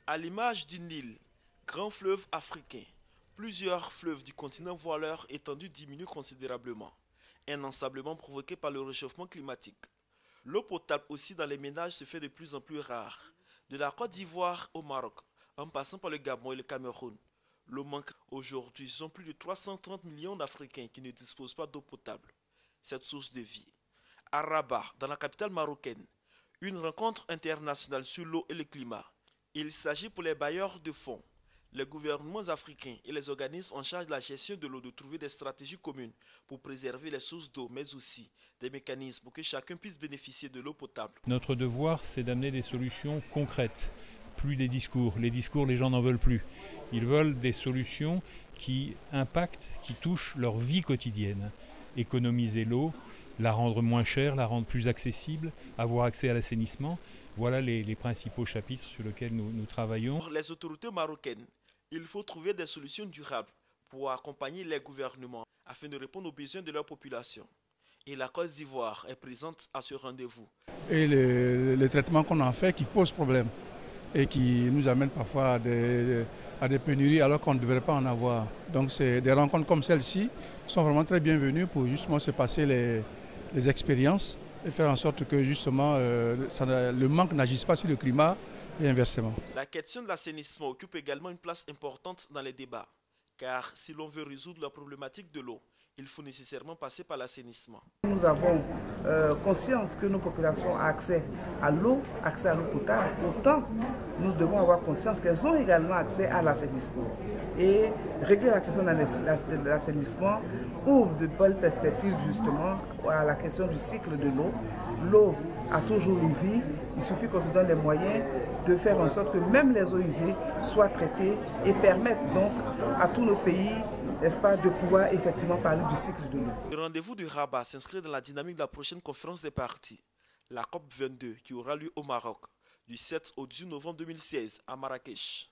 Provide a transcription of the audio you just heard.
À l'image du Nil, grand fleuve africain, plusieurs fleuves du continent voient leur étendue diminuer considérablement, un ensablement provoqué par le réchauffement climatique. L'eau potable aussi dans les ménages se fait de plus en plus rare. De la Côte d'Ivoire au Maroc, en passant par le Gabon et le Cameroun, l'eau manque aujourd'hui. Ce sont plus de 330 millions d'Africains qui ne disposent pas d'eau potable, cette source de vie. À Rabat, dans la capitale marocaine, une rencontre internationale sur l'eau et le climat. Il s'agit pour les bailleurs de fonds, les gouvernements africains et les organismes en charge de la gestion de l'eau de trouver des stratégies communes pour préserver les sources d'eau, mais aussi des mécanismes pour que chacun puisse bénéficier de l'eau potable. Notre devoir, c'est d'amener des solutions concrètes, plus des discours. Les discours, les gens n'en veulent plus. Ils veulent des solutions qui impactent, qui touchent leur vie quotidienne. Économiser l'eau, la rendre moins chère, la rendre plus accessible, avoir accès à l'assainissement. Voilà les principaux chapitres sur lesquels nous travaillons. Pour les autorités marocaines, il faut trouver des solutions durables pour accompagner les gouvernements afin de répondre aux besoins de leur population. Et la Côte d'Ivoire est présente à ce rendez-vous. Et les traitements qu'on en fait qui posent problème et qui nous amènent parfois à des pénuries alors qu'on ne devrait pas en avoir. Donc c'est des rencontres comme celle-ci sont vraiment très bienvenues pour justement se passer les expériences et faire en sorte que justement le manque n'agisse pas sur le climat et inversement. La question de l'assainissement occupe également une place importante dans les débats, car si l'on veut résoudre la problématique de l'eau, il faut nécessairement passer par l'assainissement. Nous avons conscience que nos populations ont accès à l'eau potable. Autant, nous devons avoir conscience qu'elles ont également accès à l'assainissement. Et régler la question de l'assainissement ouvre de belles perspectives justement à la question du cycle de l'eau. L'eau a toujours une vie, il suffit qu'on se donne les moyens de faire en sorte que même les eaux usées soient traitées et permettent donc à tous nos pays, n'est-ce pas, de pouvoir effectivement parler du cycle de l'eau. Le rendez-vous de Rabat s'inscrit dans la dynamique de la prochaine conférence des parties, la COP22, qui aura lieu au Maroc, du 7 au 10 novembre 2016 à Marrakech.